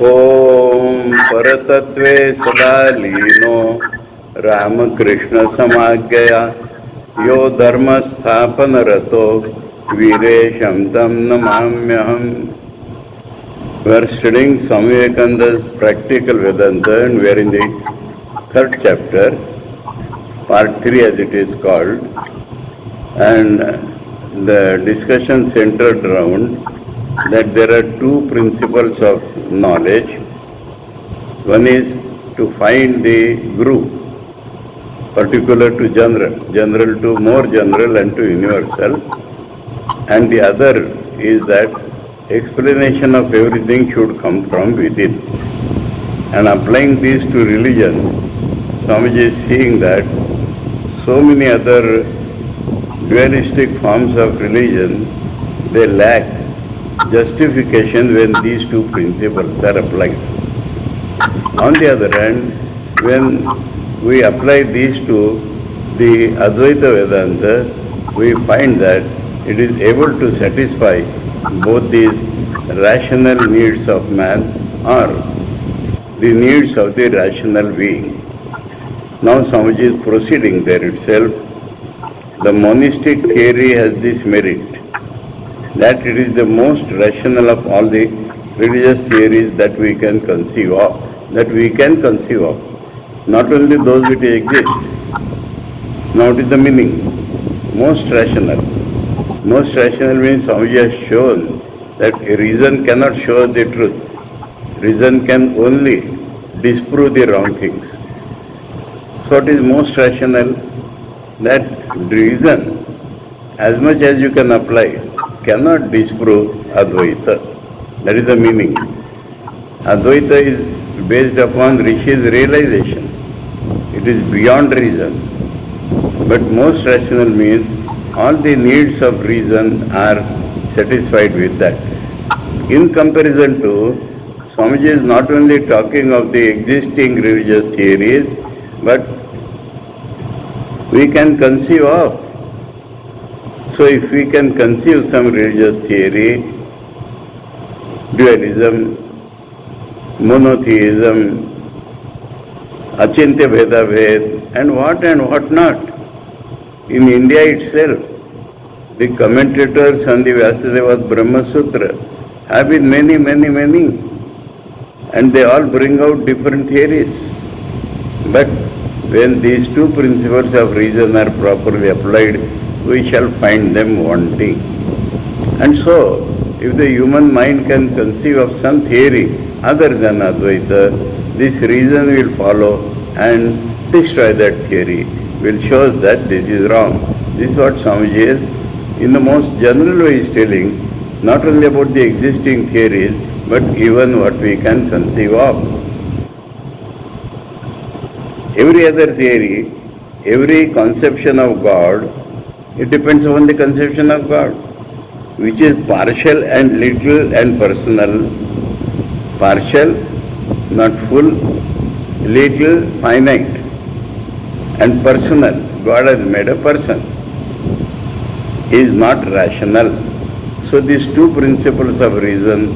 ओम परतत्वे सदा लीनो रामकृष्ण समाज्ञया यो धर्म स्थापन रतो वीरेशम तम नमाम्यहम. We are studying Swami Vivekananda's Practical Vedanta, and we are in the third chapter, part 3 as it is called, and the discussion centered around that there are two principles of knowledge. One is to find the group, particular to general, general to more general and to universal, and the other is that explanation of everything should come from within. And applying these to religion, Swamiji is seeing that so many other dualistic forms of religion, they lack justification when these two principles are applied. On the other hand, when we apply these to the Advaita Vedanta, we find that it is able to satisfy both these rational needs of man or the needs of the rational being. Now Swamiji is proceeding there itself. The monistic theory has this merit, that it is the most rational of all the religious theories that we can conceive of, not only those which exist. Now what is the meaning? Most rational. Most rational means Swamiji has shown that reason cannot show the truth. Reason can only disprove the wrong things. So what is most rational? That reason, as much as you can apply, cannot disprove Advaita. That is the meaning. Advaita is based upon Rishi's realization. It is beyond reason. But most rational means all the needs of reason are satisfied with that. In comparison to, Swamiji is not only talking of the existing religious theories, but we can conceive of. So if we can conceive some religious theory, dualism, monotheism, Achintya Bheda Bhed, and what not. In India itself, the commentators on the Vyasadevas Brahma Sutra have been many, and they all bring out different theories. But when these two principles of reason are properly applied, we shall find them wanting. And so, if the human mind can conceive of some theory other than Advaita, this reason will follow and destroy that theory, will show that this is wrong. This is what Swamiji is, in the most general way, is telling, not only about the existing theories, but even what we can conceive of. Every other theory, every conception of God, it depends upon the conception of God, which is partial and little and personal. Partial, not full, little, finite, and personal. God has made a person, is not rational. So these two principles of reason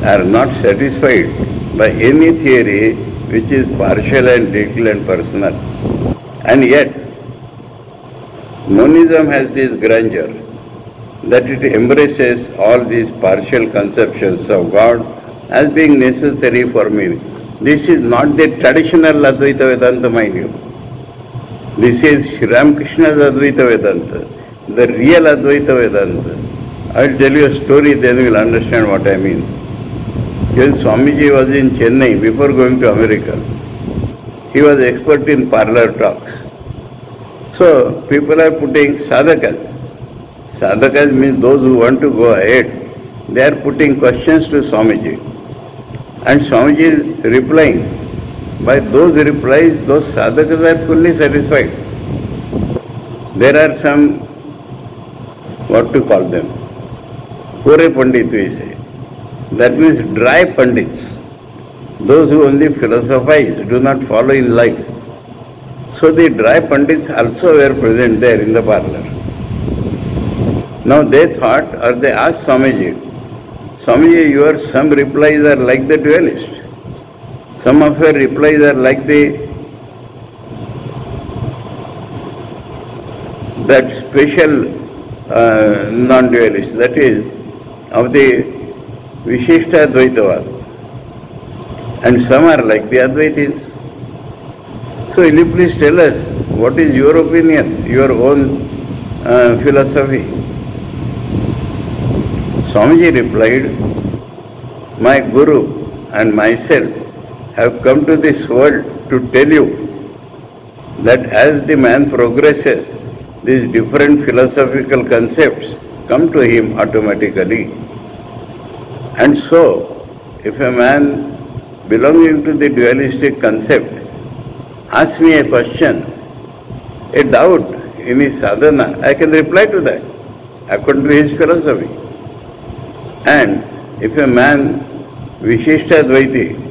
are not satisfied by any theory which is partial and little and personal. And yet, monism has this grandeur that it embraces all these partial conceptions of God as being necessary for me. This is not the traditional Advaita Vedanta, mind you. This is Sri Ramakrishna's Advaita Vedanta, the real Advaita Vedanta. I will tell you a story, then you will understand what I mean. When Swamiji was in Chennai before going to America, he was expert in parlor talks. So people are putting sadhakas. Sadhakas means those who want to go ahead. They are putting questions to Swamiji. And Swamiji is replying. By those replies, those sadhakas are fully satisfied. There are some, what to call them, Kore Pandit we say. That means dry Pandits. Those who only philosophize, do not follow in life. So the dry Pandits also were present there in the parlor. Now they thought, or they asked Swamiji, Swamiji, some replies are like the dualist. Some of your replies are like that special non-dualist, that is, of the Vishishta Advaitavad. And some are like the Advaitis. So will you please tell us, what is your opinion, your own philosophy? Swamiji replied, my Guru and myself have come to this world to tell you that as the man progresses, these different philosophical concepts come to him automatically. And so, if a man belonging to the dualistic concept asks me a question, a doubt in his sadhana, I can reply to that according to his philosophy. And if a man, Vishishta Advaiti,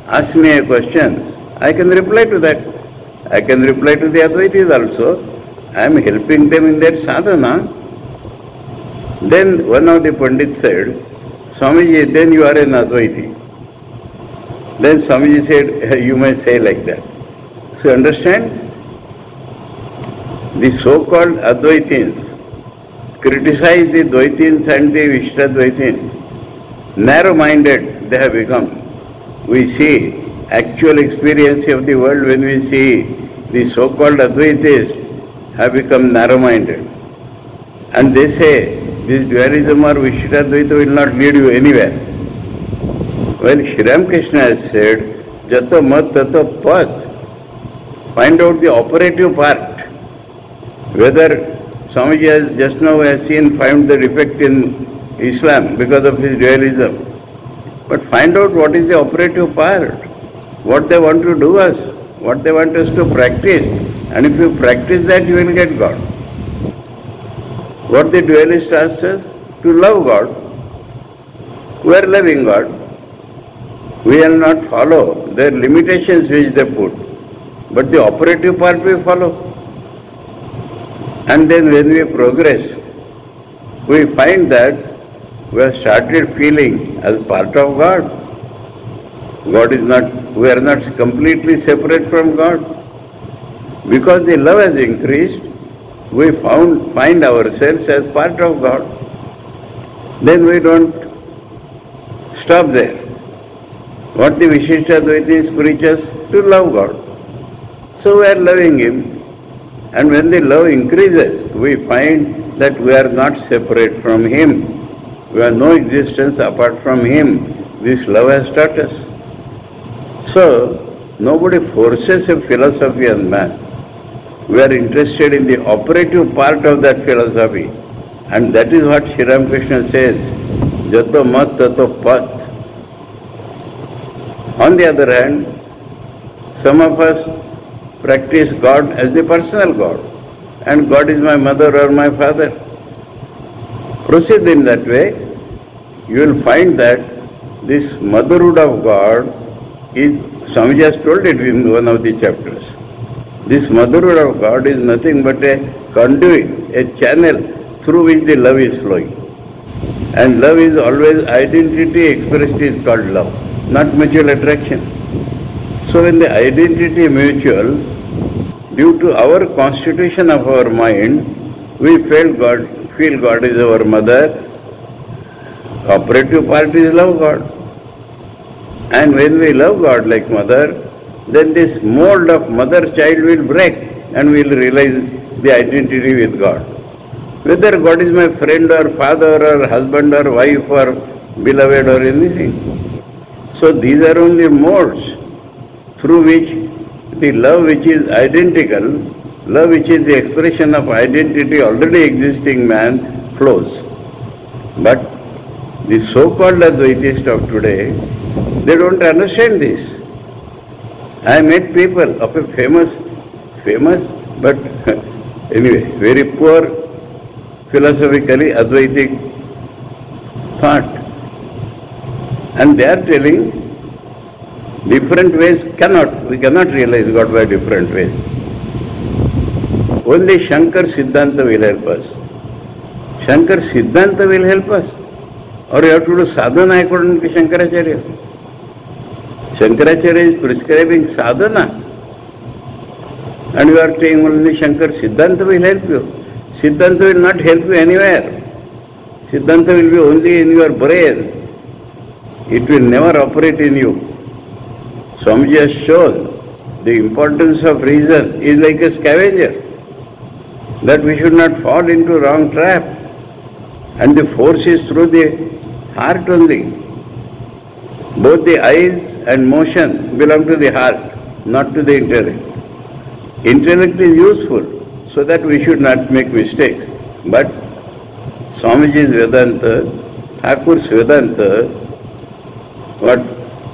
asks me a question, I can reply to that. I can reply to the Advaitis also. I am helping them in their sadhana. Then one of the Pandits said, Swamiji, then you are an Advaiti. Then Swamiji said, you may say like that. So understand, the so-called Advaitins criticize the Dvaitins and the Vishtadvaitins. Narrow-minded they have become. We see actual experience of the world when we see the so-called Advaitis have become narrow-minded. And they say, this dualism or Vishtadvaita will not lead you anywhere. Well, Shri Ramakrishna has said, Jato mat tato path. Find out the operative part. Whether Swamiji has just now found the defect in Islam because of his dualism. But find out what is the operative part, what they want to do us, what they want us to practice. And if you practice that, you will get God. What the dualist asks us? To love God. We are loving God. We will not follow their limitations which they put. But the operative part we follow. And then when we progress, we find that we have started feeling as part of God. We are not completely separate from God. Because the love has increased, we find ourselves as part of God. Then we don't stop there. What the Vishishta Advaitis preach us? To love God. So we are loving Him. And when the love increases, we find that we are not separate from Him. We have no existence apart from Him. This love has taught us. So, nobody forces a philosophy on man. We are interested in the operative part of that philosophy. And that is what Shri Ramakrishna says, Jato mat tato path. On the other hand, some of us practice God as the personal God. And God is my mother or my father. Proceed in that way, you will find that this motherhood of God is, Swamiji has told it in one of the chapters. This motherhood of God is nothing but a conduit, a channel through which the love is flowing. And love is always identity expressed is called love, not mutual attraction. So when the identity is mutual, due to our constitution of our mind, we feel God is our mother. Operative part is love God. And when we love God like mother, then this mold of mother-child will break and we will realize the identity with God. Whether God is my friend or father or husband or wife or beloved or anything. So these are only molds through which the love which is identical, love which is the expression of identity already existing man flows. But the so-called Advaitists of today, they don't understand this. I met people of a famous, but anyway, very poor philosophically Advaitic thought. And they are telling different ways we cannot realize God by different ways. Only Shankar Siddhanta will help us. Shankar Siddhanta will help us. or you have to do sadhana according to Shankaracharya. Shankaracharya is prescribing sadhana. And you are saying only Shankar Siddhanta will help you. Siddhanta will not help you anywhere. Siddhanta will be only in your brain. It will never operate in you. Swamiji has shown the importance of reason is like a scavenger, that we should not fall into wrong trap. And the force is through the heart only. Both the eyes and motion belong to the heart, not to the intellect. Intellect is useful so that we should not make mistakes. But Swamiji's Vedanta, Thakur's Vedanta, what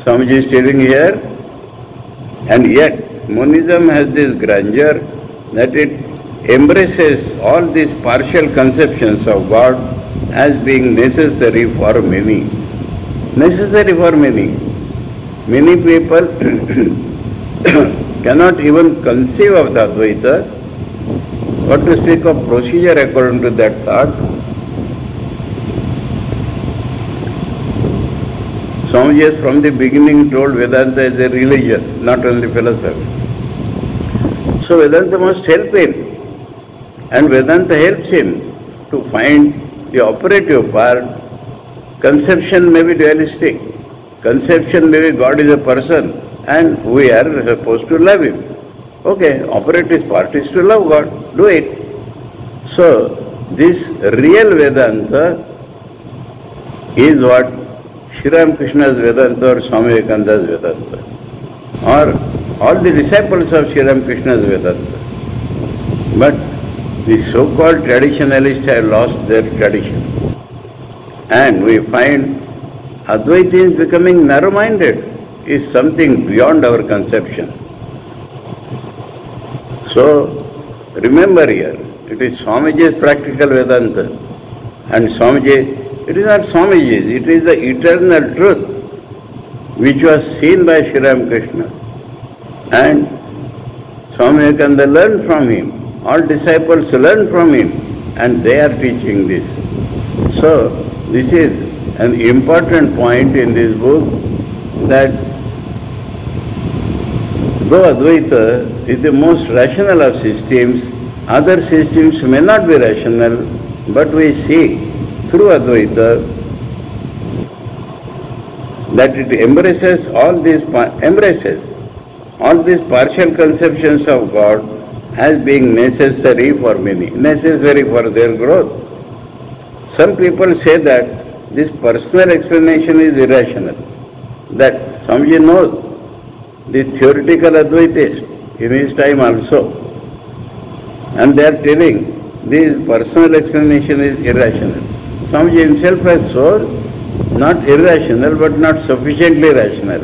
Swamiji is telling here, and yet Monism has this grandeur that it embraces all these partial conceptions of God as being necessary for many. Necessary for many. Many people cannot even conceive of the Advaita. What to speak of procedure according to that thought? Swamiji has from the beginning told Vedanta is a religion, not only philosophy. So Vedanta must help him, and Vedanta helps him to find the operative part. Conception may be dualistic. Conception may be God is a person and we are supposed to love him. Okay, operative part is to love God. Do it. So this real Vedanta is what Sri Ramakrishna's Vedanta or Swami Vivekananda's Vedanta, or all the disciples of Sri Ramakrishna's Vedanta. But the so-called traditionalists have lost their tradition. And we find Advaita is becoming narrow-minded, is something beyond our conception. So, remember here, it is Swamiji's practical Vedanta. And Swamiji, it is not Swamiji's, it is the eternal truth which was seen by Sri Ramakrishna. And Swami Vivekananda learned from him. All disciples learn from him and they are teaching this. So, this is an important point in this book, that though Advaita is the most rational of systems, other systems may not be rational, but we see through Advaita that it embraces all these partial conceptions of God as being necessary for many, necessary for their growth. Some people say that this personal explanation is irrational, that Swamiji knows the theoretical Advaitist in his time also, and they are telling this personal explanation is irrational. Swamiji himself has shown not irrational but not sufficiently rational.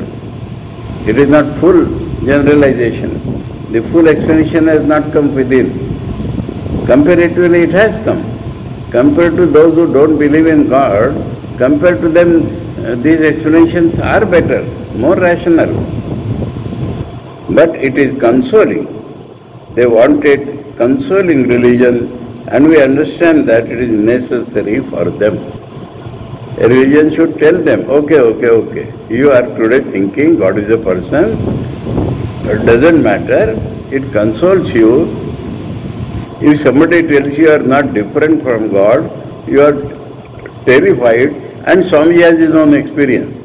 It is not full generalization. The full explanation has not come within. Comparatively it has come. Compared to those who don't believe in God, compared to them, these explanations are better, more rational. But it is consoling. They wanted consoling religion, and we understand that it is necessary for them. A religion should tell them, okay, you are today thinking God is a person, it doesn't matter, it consoles you. If somebody tells you are not different from God, you are terrified, and Swami has his own experience.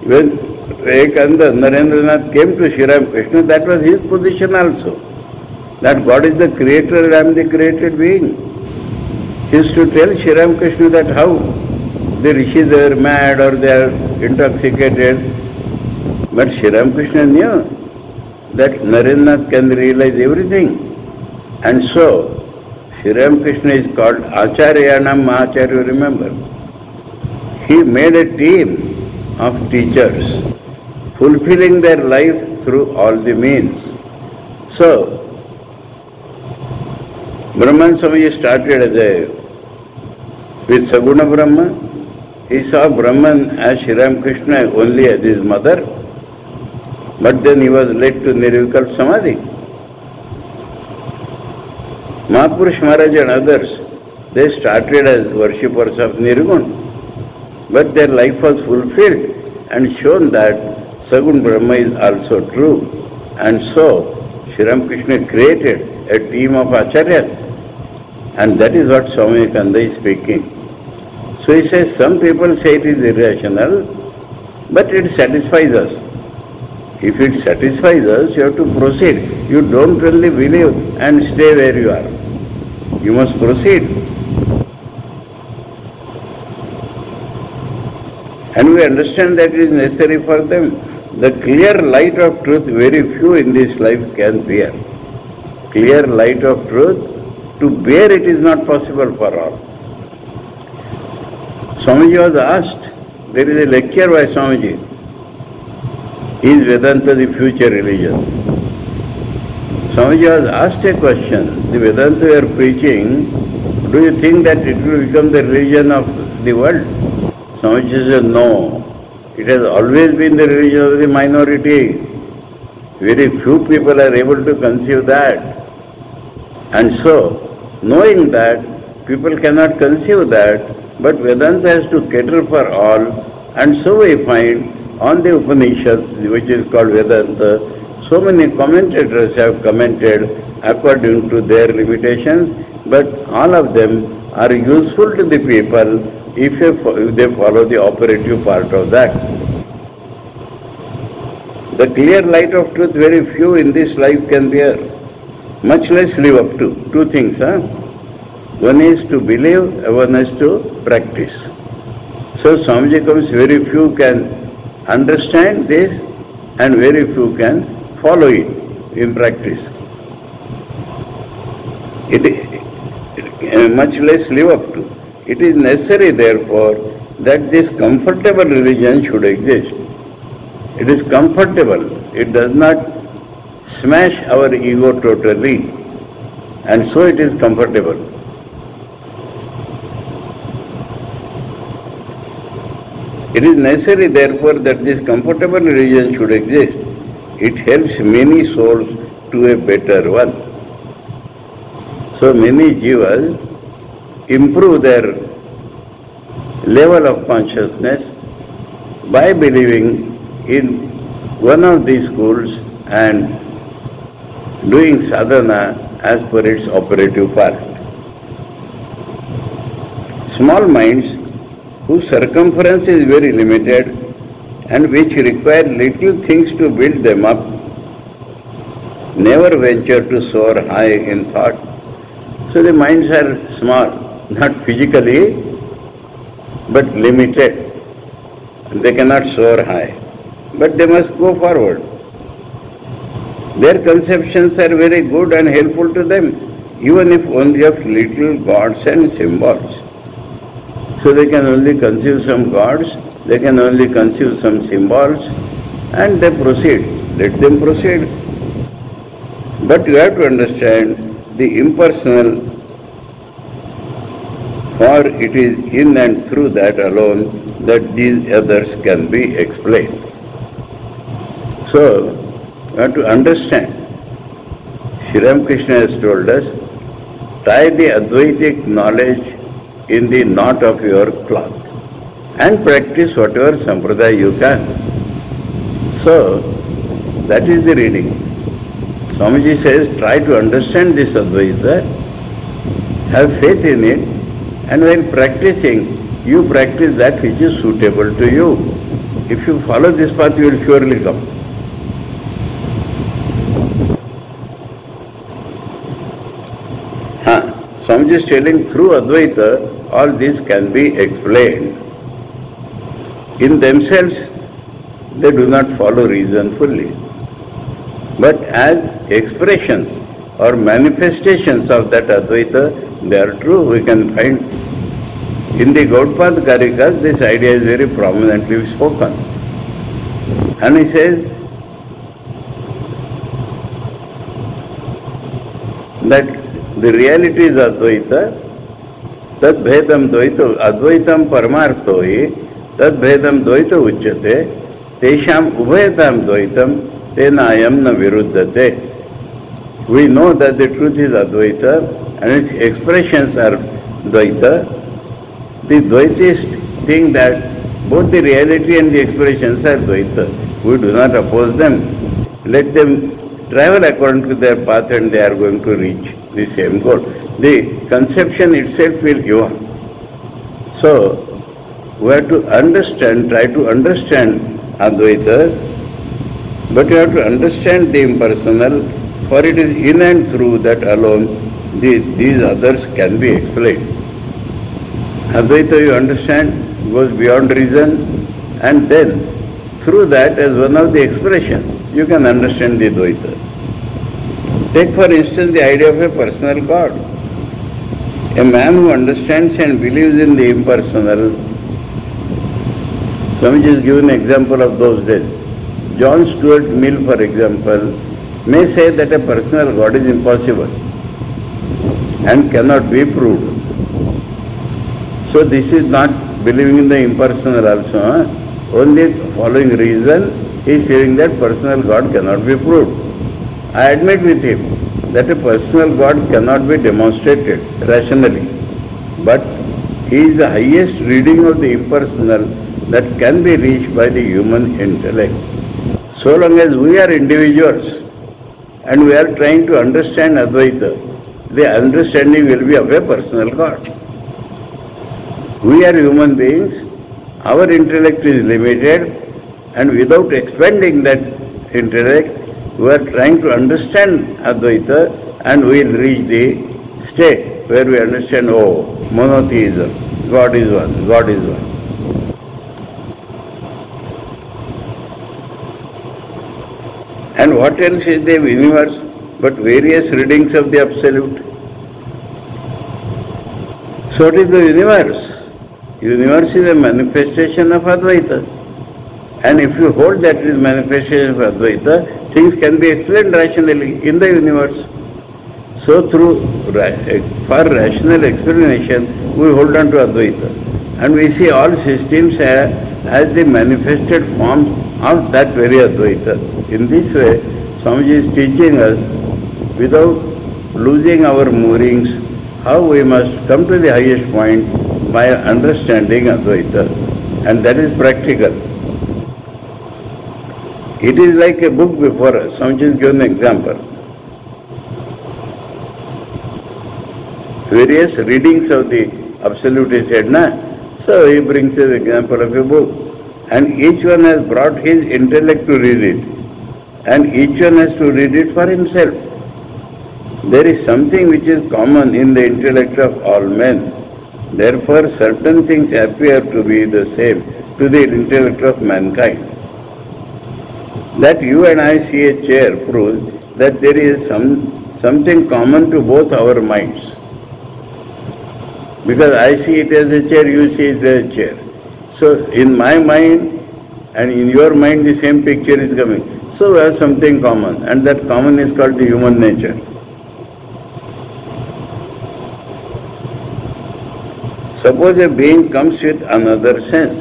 When Vivekananda, Narendranath came to Sri Ramakrishna, that was his position also, that God is the creator and I am the created being. He used to tell Sri Ramakrishna that how the rishis are mad or they are intoxicated, but Sri Ramakrishna knew that Narendranath can realize everything. And so, Sri Ramakrishna is called Acharyanam Mahacharya, remember. He made a team of teachers, fulfilling their life through all the means. So, Brahman Swamiji started with Saguna Brahma. He saw Brahman as Sri Ramakrishna only as his mother, but then he was led to Nirvikalpa Samadhi. Mahapurush Maharaj and others, they started as worshippers of Nirgun. but their life was fulfilled and shown that Sagun Brahma is also true. And so, Sri Ramakrishna created a team of acharyas, and that is what Swami Vivekananda is speaking. So he says, some people say it is irrational, but it satisfies us. If it satisfies us, you have to proceed. You don't only believe and stay where you are. You must proceed. And we understand that it is necessary for them. The clear light of truth, very few in this life can bear. Clear light of truth, to bear it is not possible for all. Swamiji was asked, there is a lecture by Swamiji, is Vedanta the future religion? Swamiji was asked a question, the Vedanta you are preaching, do you think that it will become the religion of the world? Swamiji said, no, it has always been the religion of the minority. Very few people are able to conceive that. And so, knowing that, people cannot conceive that, but Vedanta has to cater for all, and so we find on the Upanishads, which is called Vedanta, so many commentators have commented according to their limitations, but all of them are useful to the people if they follow the operative part of that. The clear light of truth, very few in this life can bear, much less live up to. Two things, one is to believe, one is to practice. So Swamiji comes, very few can understand this and very few can follow it in practice. Much less live up to. It is necessary, therefore, that this comfortable religion should exist. It is comfortable. It does not smash our ego totally, and so it is comfortable. It is necessary, therefore, that this comfortable religion should exist. It helps many souls to a better one. So many jivas improve their level of consciousness by believing in one of these schools and doing sadhana as per its operative part. Small minds whose circumference is very limited and which require little things to build them up, never venture to soar high in thought. So the minds are small, not physically, but limited. They cannot soar high, but they must go forward. Their conceptions are very good and helpful to them, even if only of little gods and symbols. So they can only conceive some gods, they can only conceive some symbols, and they proceed. Let them proceed. But you have to understand the impersonal, for it is in and through that alone that these others can be explained. So, you have to understand. Sri Ramakrishna has told us, tie the Advaitic knowledge in the knot of your cloth and practice whatever sampradaya you can. So, that is the reading. Swamiji says, try to understand this Advaita, have faith in it, and while practicing, you practice that which is suitable to you. If you follow this path, you will surely come. Swamiji is telling, through Advaita, all this can be explained. In themselves, they do not follow reason fully. But as expressions or manifestations of that Advaita, they are true. We can find in the Gaudapad Karikas, this idea is very prominently spoken. And he says that the reality is Advaita, tad bhedam dvaita, advaitam paramartho hi, tad bhedam dvaita uchyate, tesham ubhayatam dvaitam, tena ayam na viruddhate. We know that the truth is Advaita and its expressions are Dvaita. The Dvaitists think that Both the reality and the expressions are Dvaita. We do not oppose them. Let them travel according to their path and they are going to reach the same goal. The conception itself will give up. So, we have to understand, try to understand Advaita, but you have to understand the impersonal, for it is in and through that alone these others can be explained. Advaita, you understand, goes beyond reason, and then through that as one of the expressions, you can understand the Dvaita. Take for instance the idea of a personal God. A man who understands and believes in the impersonal, Swamiji has given an example of those days. John Stuart Mill, for example, may say that a personal God is impossible and cannot be proved. So this is not believing in the impersonal also. Only following reason, he is saying that personal God cannot be proved. I admit with him that a personal God cannot be demonstrated rationally, but he is the highest reading of the impersonal that can be reached by the human intellect. So long as we are individuals and we are trying to understand Advaita, the understanding will be of a personal God. We are human beings, our intellect is limited, and without expanding that intellect, we are trying to understand Advaita, and we will reach the state where we understand, oh, monotheism, God is one, God is one. And what else is the universe but various readings of the Absolute? So what is the universe? Universe is a manifestation of Advaita. And if you hold that it is manifestation of Advaita, things can be explained rationally in the universe. So for rational explanation, we hold on to Advaita. And we see all systems as the manifested forms of that very Advaita. In this way, Swamiji is teaching us, without losing our moorings, how we must come to the highest point by understanding Advaita. And that is practical. It is like a book before us. Swamiji has given an example. Various readings of the Absolute is said, na? So he brings an example of a book. And each one has brought his intellect to read it. And each one has to read it for himself. There is something which is common in the intellect of all men. Therefore, certain things appear to be the same to the intellect of mankind. That you and I see a chair proves that there is something common to both our minds. Because I see it as a chair, you see it as a chair. So in my mind and in your mind the same picture is coming. So we have something common, and that common is called the human nature. Suppose a being comes with another sense.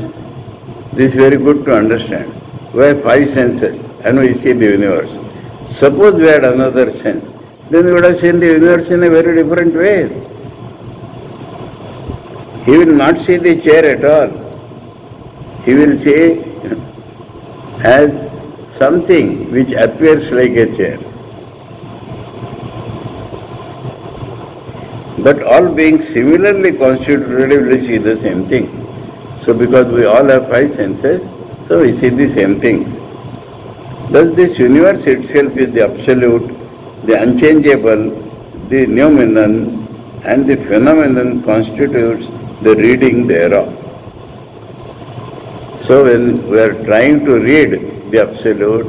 This is very good to understand. We have 5 senses and we see the universe. Suppose we had another sense, then we would have seen the universe in a very different way. He will not see the chair at all. He will see as something which appears like a chair. But all beings similarly constituted will see the same thing. So because we all have 5 senses, so we see the same thing. Thus this universe itself is the Absolute, the unchangeable, the noumenon, and the phenomenon constitutes the reading thereof. So when we are trying to read the Absolute,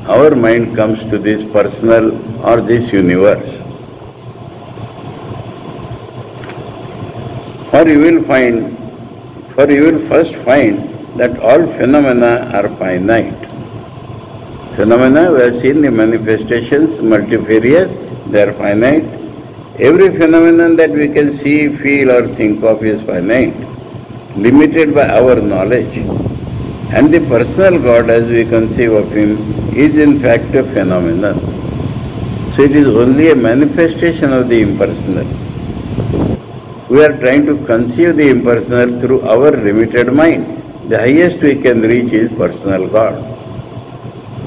our mind comes to this personal or this universe. For you will first find that all phenomena are finite. Phenomena, we have seen the manifestations, multifarious, they are finite. Every phenomenon that we can see, feel or think of is finite, limited by our knowledge. And the personal God, as we conceive of him, is in fact a phenomenon. So it is only a manifestation of the impersonal. We are trying to conceive the impersonal through our limited mind. The highest we can reach is personal God.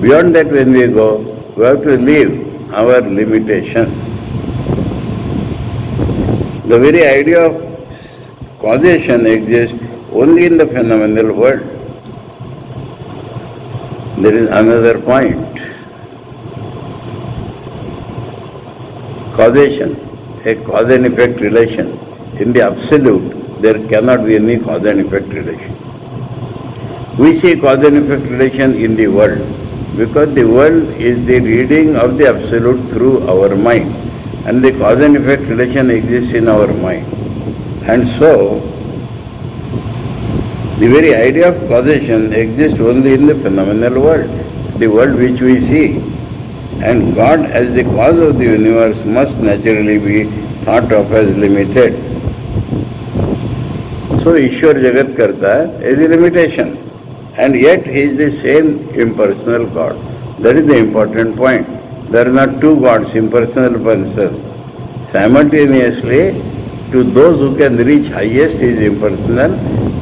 Beyond that, when we go, we have to leave our limitations. The very idea of causation exists only in the phenomenal world. There is another point. Causation, a cause and effect relation. In the absolute, there cannot be any cause and effect relation. We see cause and effect relation in the world because the world is the reading of the absolute through our mind, and the cause and effect relation exists in our mind. And so, the very idea of causation exists only in the phenomenal world, the world which we see. And God as the cause of the universe must naturally be thought of as limited. So Ishwar Jagat Karta is a limitation, and yet He is the same impersonal God. That is the important point. There are not two gods, impersonal person. Simultaneously, to those who can reach highest is impersonal,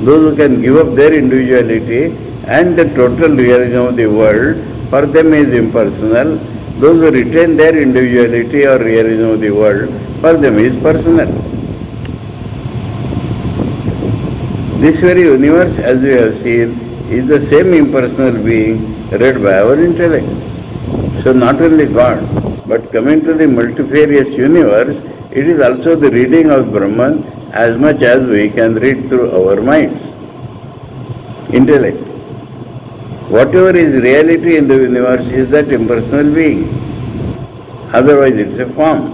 those who can give up their individuality and the total realism of the world, for them is impersonal. Those who retain their individuality or realism of the world, for them is personal. This very universe, as we have seen, is the same impersonal being read by our intellect. So not only God, but coming to the multifarious universe, it is also the reading of Brahman as much as we can read through our minds, intellect. Whatever is reality in the universe is that impersonal being. Otherwise it's a form.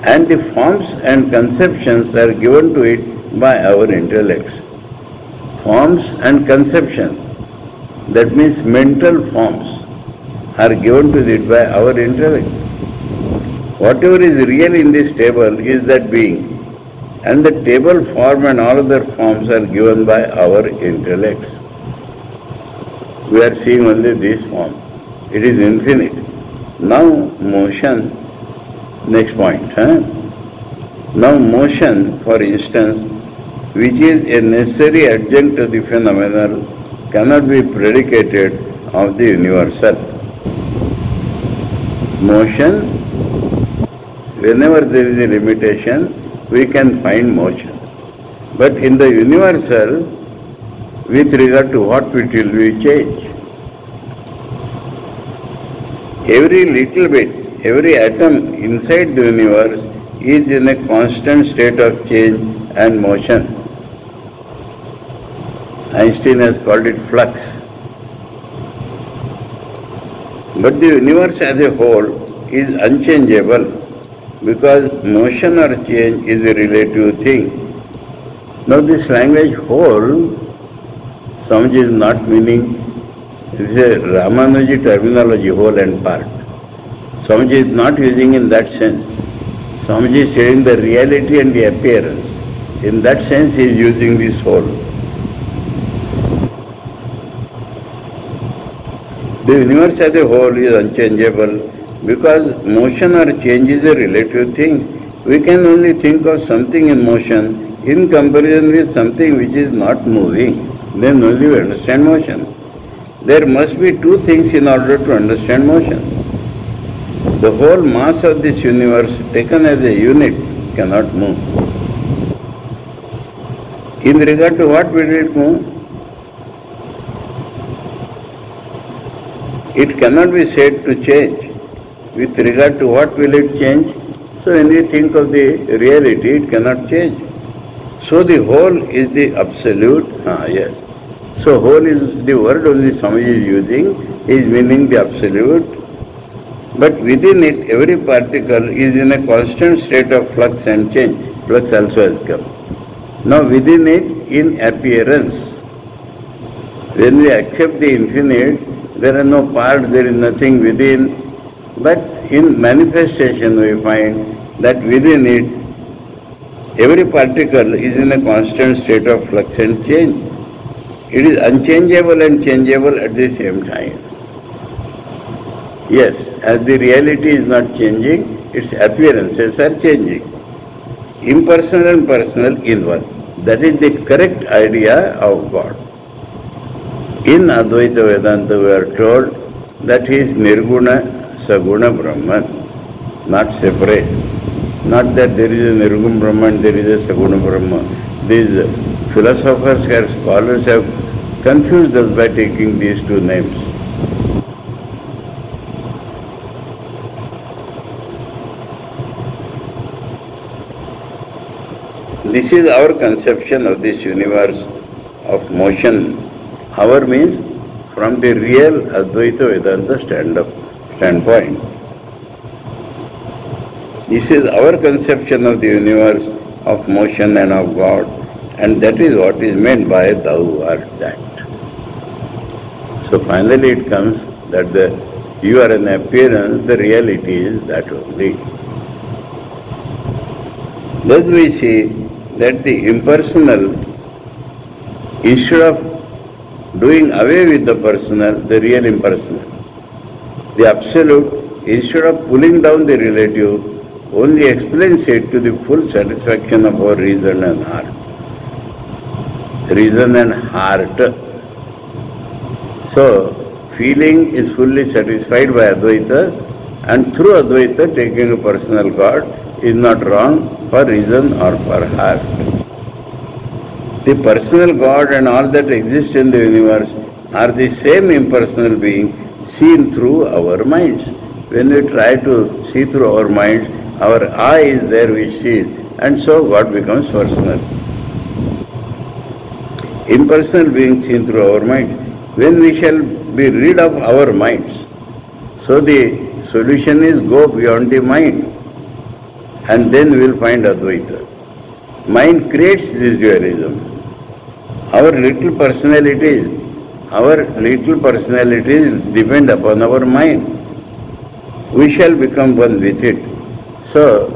And the forms and conceptions are given to it by our intellects. Forms and conceptions, that means mental forms, are given to it by our intellect. Whatever is real in this table is that being. And the table form and all other forms are given by our intellects. We are seeing only this form. It is infinite. Now motion, next point. Now motion, for instance, which is a necessary adjunct to the phenomenal, cannot be predicated of the universal. Motion, whenever there is a limitation, we can find motion. But in the universal, with regard to what it will be change. Every little bit, every atom inside the universe is in a constant state of change and motion. Einstein has called it flux. But the universe as a whole is unchangeable because motion or change is a relative thing. Now this language whole, Swamiji is not meaning, it is a Ramanuji terminology, whole and part. Swamiji is not using in that sense. Swamiji is saying the reality and the appearance. In that sense he is using this whole. The universe as a whole is unchangeable because motion or change is a relative thing. We can only think of something in motion in comparison with something which is not moving. Then only we understand motion. There must be two things in order to understand motion. The whole mass of this universe taken as a unit cannot move. In regard to what will it move? It cannot be said to change. With regard to what will it change? So when we think of the reality, it cannot change. So the whole is the absolute. Yes. So whole is the word only Swamiji is using, is meaning the absolute. But within it, every particle is in a constant state of flux and change. Flux also has come. Now within it, in appearance, when we accept the infinite, there are no parts, there is nothing within. But in manifestation we find that within it, every particle is in a constant state of flux and change. It is unchangeable and changeable at the same time. Yes, as the reality is not changing, its appearances are changing. Impersonal and personal in one. That is the correct idea of God. In Advaita Vedanta we are told that he is Nirguna Saguna Brahman, not separate. Not that there is a Nirguna Brahman, there is a Saguna Brahman. These philosophers and scholars have confused us by taking these two names. This is our conception of this universe of motion. Our means from the real Advaita Vedanta standpoint. This is our conception of the universe of motion and of God, and that is what is meant by thou art that. So finally it comes that you are an appearance, the reality is that only. Thus we see that the impersonal, instead of doing away with the personal, the real impersonal, the absolute, instead of pulling down the relative, only explains it to the full satisfaction of our reason and heart. Reason and heart. So, feeling is fully satisfied by Advaita, and through Advaita taking a personal God is not wrong for reason or for heart. The personal God and all that exists in the universe are the same impersonal being seen through our minds. When we try to see through our minds, our eye is there which sees, and so God becomes personal. Impersonal being seen through our minds. When we shall be rid of our minds, so the solution is go beyond the mind, and then we will find Advaita. Mind creates this dualism. Our little personalities depend upon our mind. We shall become one with it. So,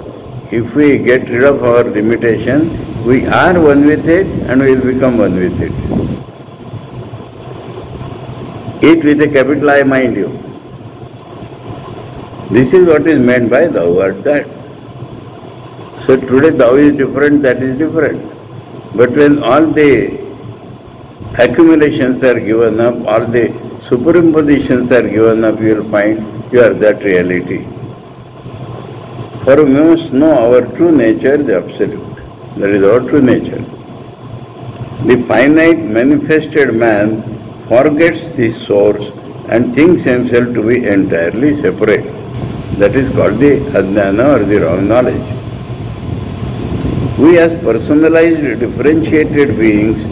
if we get rid of our limitation, we are one with it and we will become one with it. It with a capital I, mind you. This is what is meant by thou art that. So today thou is different, that is different. But when all the accumulations are given up, all the superimpositions are given up, you will find you are that reality. For we must know our true nature, the absolute. That is our true nature. The finite manifested man forgets the source and thinks himself to be entirely separate. That is called the ajnana or the wrong knowledge. We as personalized, differentiated beings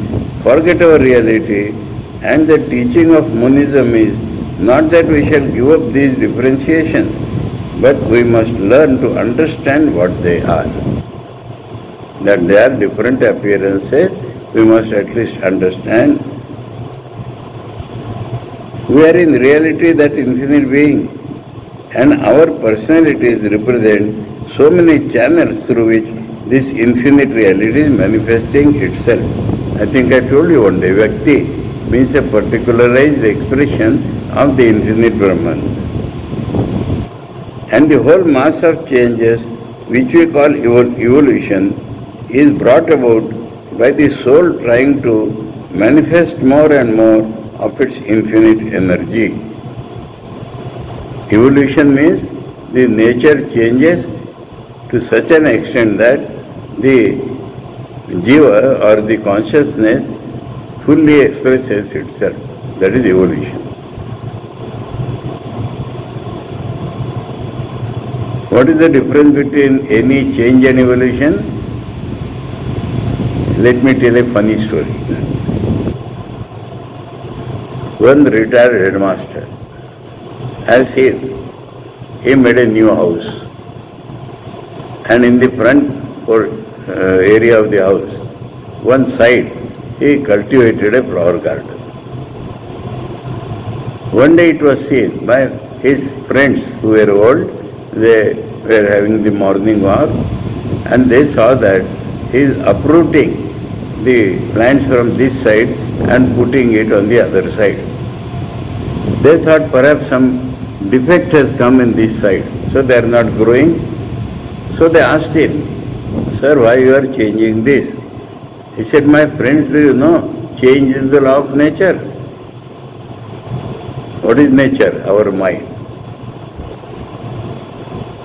forget our reality, and the teaching of monism is not that we shall give up these differentiations, but we must learn to understand what they are. That they are different appearances, we must at least understand. We are in reality that infinite being, and our personalities represent so many channels through which this infinite reality is manifesting itself. I think I told you one day, Vyakti means a particularized expression of the infinite Brahman. And the whole mass of changes, which we call evolution, is brought about by the soul trying to manifest more and more of its infinite energy. Evolution means the nature changes to such an extent that the jiva or the consciousness fully expresses itself. That is evolution. What is the difference between any change and evolution? Let me tell a funny story. One retired headmaster, I have seen, he made a new house, and in the front area of the house, one side, he cultivated a flower garden. One day it was seen by his friends who were old. They were having the morning walk, and they saw that he is uprooting the plants from this side and putting it on the other side. They thought perhaps some defect has come in this side, so they are not growing. So they asked him, "Sir, why you are changing this?" He said, my friends, do you know, change is the law of nature. What is nature? Our mind.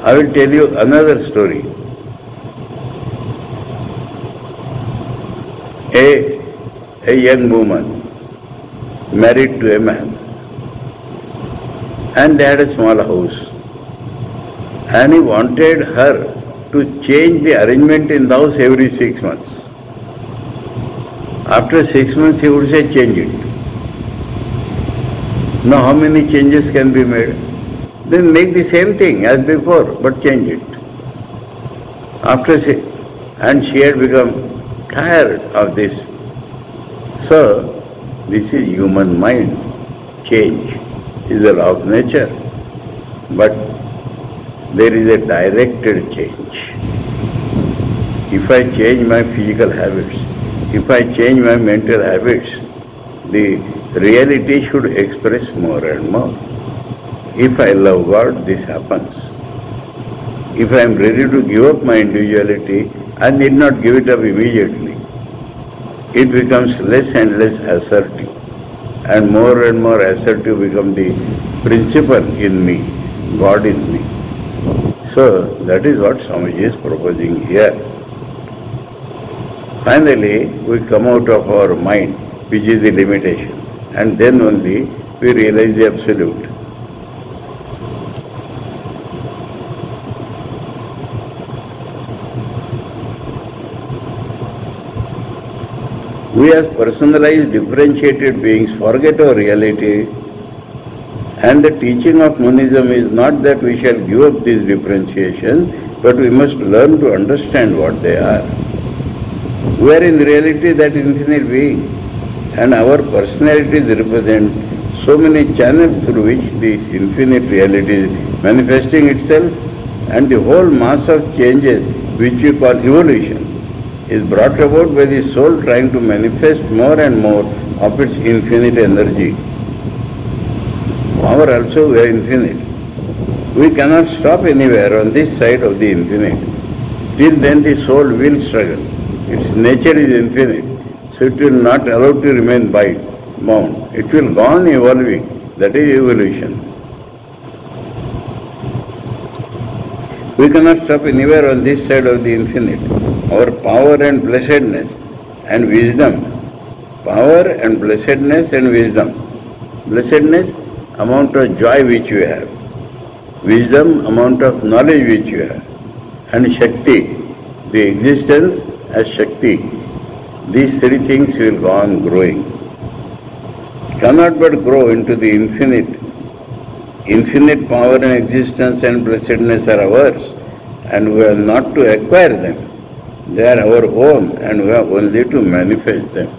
I will tell you another story. A young woman married to a man, and they had a small house, and he wanted her to change the arrangement in the house every 6 months. After 6 months he would say, change it. Now how many changes can be made? Then make the same thing as before, but change it. And she had become tired of this. So, this is human mind. Change is the law of nature. But there is a directed change. If I change my physical habits, if I change my mental habits, the reality should express more and more. If I love God, this happens. If I am ready to give up my individuality, I need not give it up immediately. It becomes less and less assertive, and more assertive become the principle in me, God in me. So that is what Swamiji is proposing here. Finally, we come out of our mind, which is the limitation, and then only we realize the absolute. We as personalized, differentiated beings forget our reality, and the teaching of monism is not that we shall give up these differentiations, but we must learn to understand what they are. We are in reality that infinite being, and our personalities represent so many channels through which this infinite reality is manifesting itself, and the whole mass of changes which we call evolution is brought about by the soul trying to manifest more and more of its infinite energy. Power also we are infinite. We cannot stop anywhere on this side of the infinite. Till then the soul will struggle. Its nature is infinite, so it will not allow to remain bound. It will go on evolving. That is evolution. We cannot stop anywhere on this side of the infinite. Our power and blessedness and wisdom. Power and blessedness and wisdom. Blessedness, amount of joy which we have. Wisdom, amount of knowledge which we have. And Shakti, the existence as Shakti. These three things will go on growing. Cannot but grow into the infinite. Infinite power and existence and blessedness are ours, and we are not to acquire them. They are our own, and we have only to manifest them.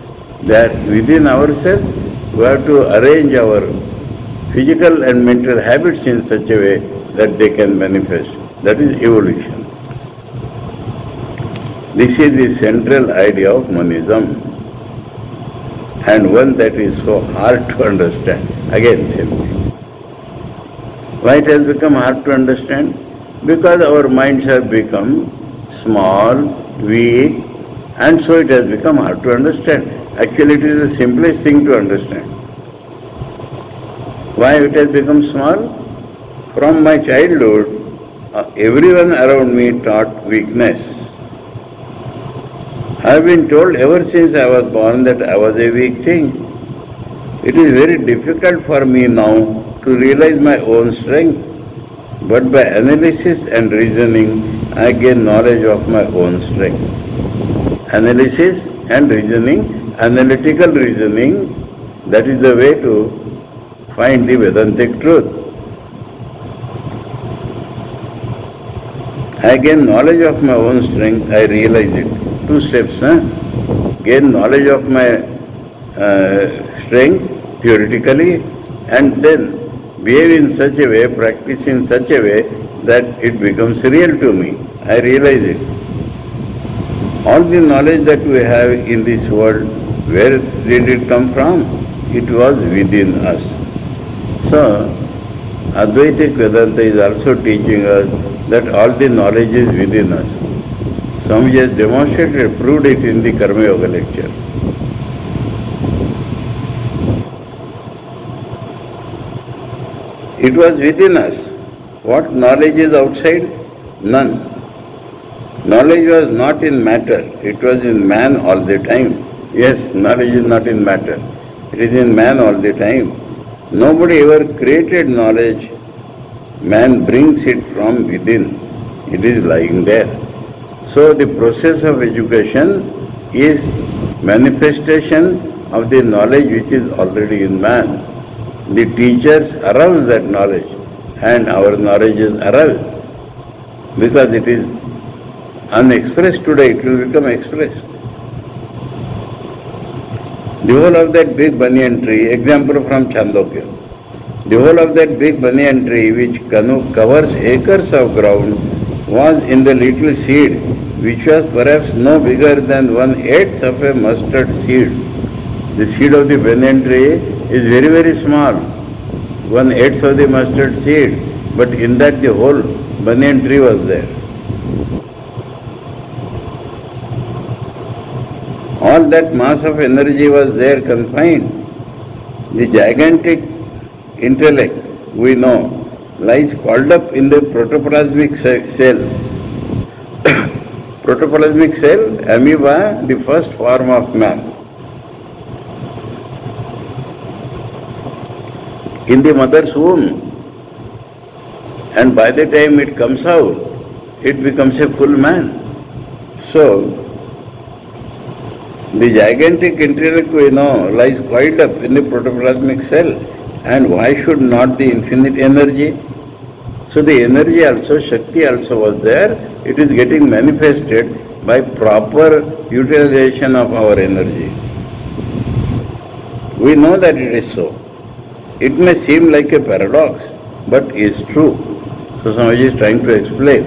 They are within ourselves. We have to arrange our physical and mental habits in such a way that they can manifest. That is evolution. This is the central idea of monism, and one that is so hard to understand. Again, same thing. Why it has become hard to understand? Because our minds have become small, weak, and so it has become hard to understand. Actually, it is the simplest thing to understand. Why it has become small? From my childhood, everyone around me taught weakness. I have been told ever since I was born that I was a weak thing. It is very difficult for me now to realize my own strength, but by analysis and reasoning, I gain knowledge of my own strength. Analysis and reasoning, analytical reasoning, that is the way to find the Vedantic truth. I gain knowledge of my own strength, I realize it. 2 steps, gain knowledge of my strength theoretically, and then behave in such a way, practice in such a way that it becomes real to me. I realize it. All the knowledge that we have in this world, where did it come from? It was within us. So, Advaitic Vedanta is also teaching us that all the knowledge is within us. Swamiji has demonstrated, proved it in the Karma Yoga lecture. It was within us. What knowledge is outside? None. Knowledge was not in matter, it was in man all the time. Yes, knowledge is not in matter, it is in man all the time. Nobody ever created knowledge, man brings it from within, it is lying there. So the process of education is manifestation of the knowledge which is already in man. The teachers arouse that knowledge and our knowledge is aroused. Because it is unexpressed today, it will become expressed. The whole of that big banyan tree, example from Chandogya, the whole of that big banyan tree which covers acres of ground was in the little seed which was perhaps no bigger than 1/8 of a mustard seed. The seed of the banyan tree is very, very small, 1/8 of the mustard seed, but in that the whole banyan tree was there. All that mass of energy was there confined. The gigantic intellect, we know, lies coiled up in the protoplasmic cell. Protoplasmic cell, amoeba, the first form of man. In the mother's womb, and by the time it comes out, it becomes a full man. So, the gigantic intellect we know lies coiled up in the protoplasmic cell, and why should not the infinite energy? So the energy also, Shakti also was there, it is getting manifested by proper utilization of our energy. We know that it is so. It may seem like a paradox, but is true. So Swamiji is trying to explain.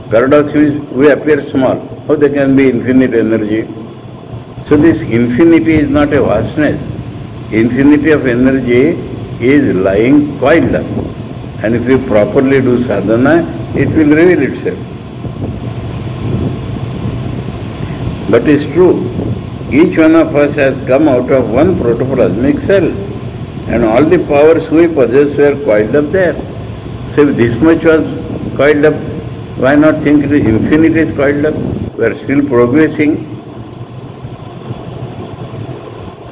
Paradox means we appear small. How there can be infinite energy? So this infinity is not a vastness. Infinity of energy is lying coiled up. And if we properly do sadhana, it will reveal itself. But it's true. Each one of us has come out of one protoplasmic cell. And all the powers we possess were coiled up there. So if this much was coiled up, why not think the infinity is coiled up? We are still progressing.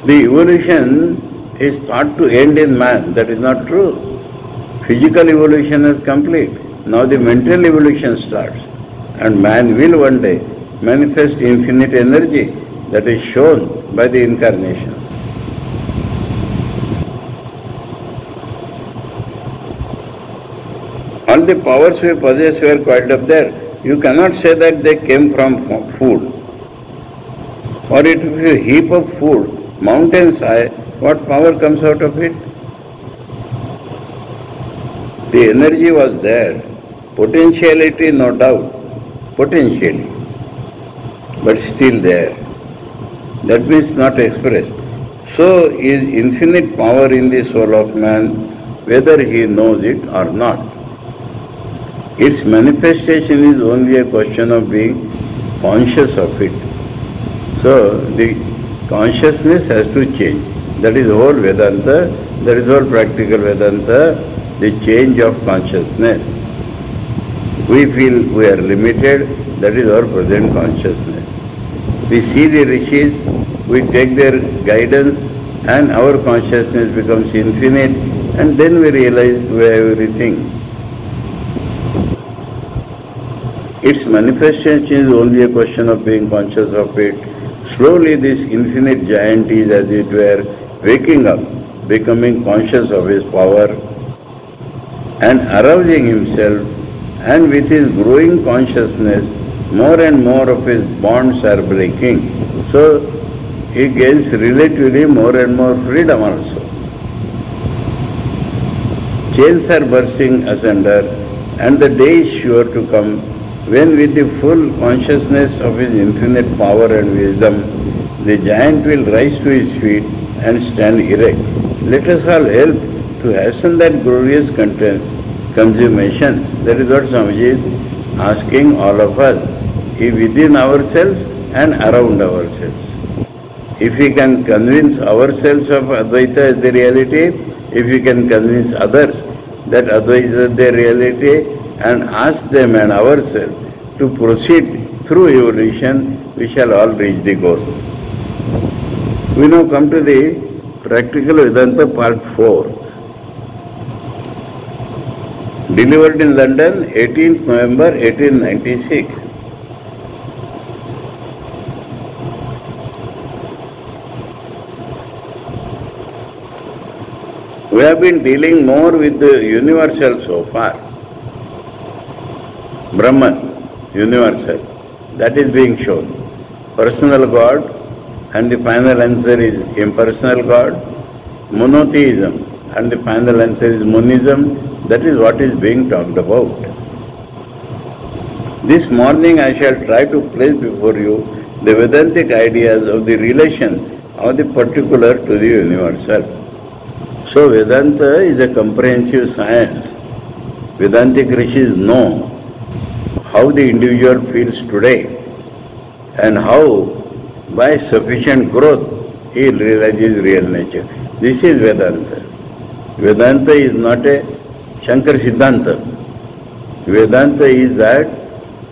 The evolution is thought to end in man. That is not true. Physical evolution is complete. Now the mental evolution starts. And man will one day manifest infinite energy that is shown by the incarnations. All the powers we possess were coiled up there. You cannot say that they came from food. Or if you heap of food, mountains high, what power comes out of it? The energy was there. Potentiality, no doubt. Potentially. But still there. That means not expressed. So is infinite power in the soul of man, whether he knows it or not. Its manifestation is only a question of being conscious of it. So the consciousness has to change. That is whole Vedanta, that is whole practical Vedanta, the change of consciousness. We feel we are limited, that is our present consciousness. We see the rishis, we take their guidance, and our consciousness becomes infinite, and then we realize we have everything. Its manifestation is only a question of being conscious of it. Slowly this infinite giant is, as it were, waking up, becoming conscious of his power and arousing himself, and with his growing consciousness, more and more of his bonds are breaking. So he gains relatively more and more freedom also. Chains are bursting asunder, and the day is sure to come when, with the full consciousness of his infinite power and wisdom, the giant will rise to his feet and stand erect. Let us all help to hasten that glorious consummation. That is what Swamiji is asking all of us. within ourselves and around ourselves. If we can convince ourselves of Advaita as the reality, if we can convince others that Advaita is the reality, and ask them and ourselves to proceed through evolution, we shall all reach the goal. We now come to the Practical Vedanta Part 4. Delivered in London, 18th November 1896. We have been dealing more with the universal so far. Brahman, universal, that is being shown. Personal God, and the final answer is impersonal God. Monotheism, and the final answer is monism. That is what is being talked about. This morning I shall try to place before you the Vedantic ideas of the relation of the particular to the universal. So Vedanta is a comprehensive science. Vedantic rishis know how the individual feels today and how by sufficient growth he realizes real nature. This is Vedanta. Vedanta is not a Shankar Siddhanta. Vedanta is that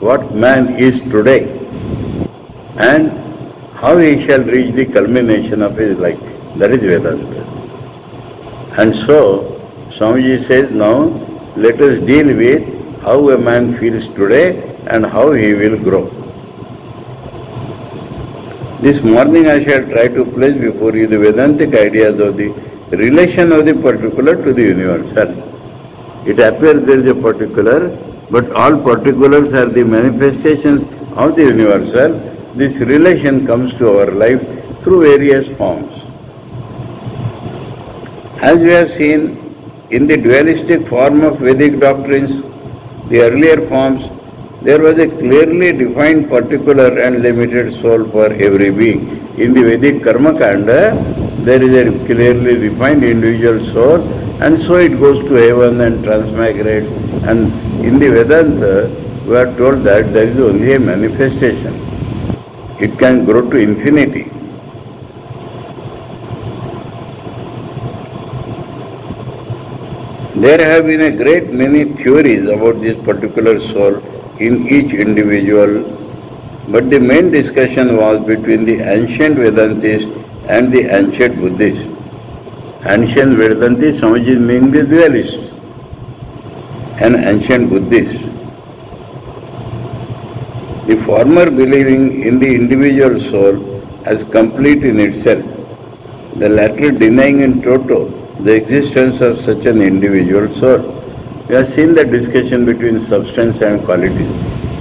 what man is today and how he shall reach the culmination of his life. That is Vedanta. And so, Swamiji says now, let us deal with how a man feels today and how he will grow. This morning I shall try to place before you the Vedantic ideas of the relation of the particular to the universal. It appears there is a particular, but all particulars are the manifestations of the universal. This relation comes to our life through various forms. As we have seen in the dualistic form of Vedic doctrines, the earlier forms, there was a clearly defined particular and limited soul for every being. In the Vedic Karma Kanda, there is a clearly defined individual soul, and so it goes to heaven and transmigrates. And in the Vedanta, we are told that there is only a manifestation. It can grow to infinity. There have been a great many theories about this particular soul in each individual, but the main discussion was between the ancient Vedantists and the ancient Buddhists. Ancient Vedantists, Swamiji meaning the dualists, and ancient Buddhists. The former believing in the individual soul as complete in itself, the latter denying in toto the existence of such an individual soul. We have seen the discussion between substance and quality.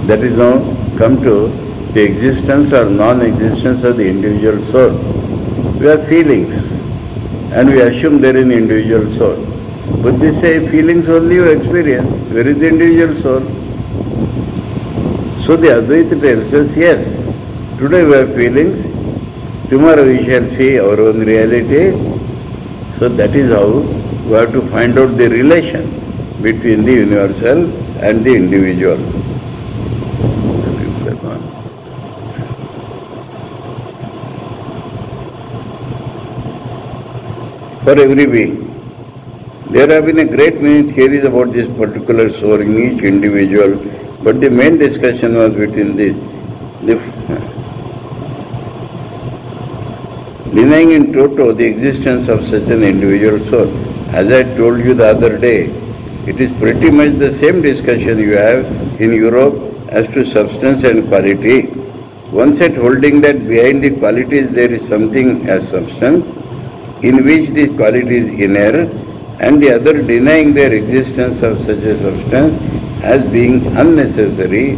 That is now come to the existence or non-existence of the individual soul. We have feelings and we assume there is an individual soul. Buddhists say feelings only you experience. Where is the individual soul? So the Advaita tells us, yes, today we have feelings, tomorrow we shall see our own reality. So that is how we have to find out the relation between the universal and the individual. For every being, there have been a great many theories about this particular soul in each individual, but the main discussion was between denying in toto the existence of such an individual soul. As I told you the other day, it is pretty much the same discussion you have in Europe as to substance and quality. One set holding that behind the qualities there is something as substance, in which the quality is inner, and the other denying their existence of such a substance as being unnecessary,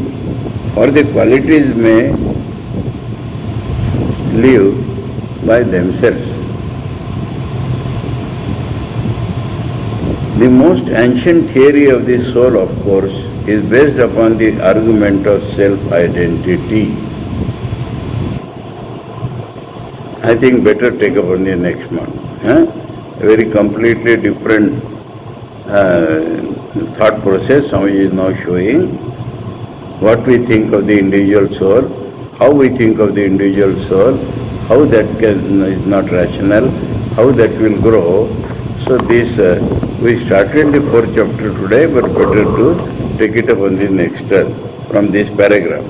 or the qualities may live by themselves. The most ancient theory of the soul, of course, is based upon the argument of self-identity. I think better take up on the next month. A very completely different thought process Swamiji is now showing. what we think of the individual soul, how we think of the individual soul, how that is not rational, how that will grow. So this, we started the fourth chapter today, but better to take it up on the next from this paragraph.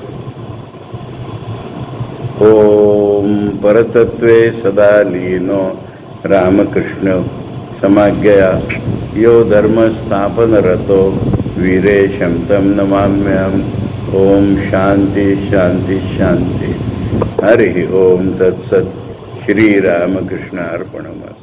ओम परतत्वे सदा लीनो रामकृष्ण समाज्ञया यो धर्म स्थापन रतो वीरेशं तं नमाम्यहम्। ओम शांति शांति शांति। हरि ओम तत्सत्। श्री रामकृष्ण अर्पणमस्तु।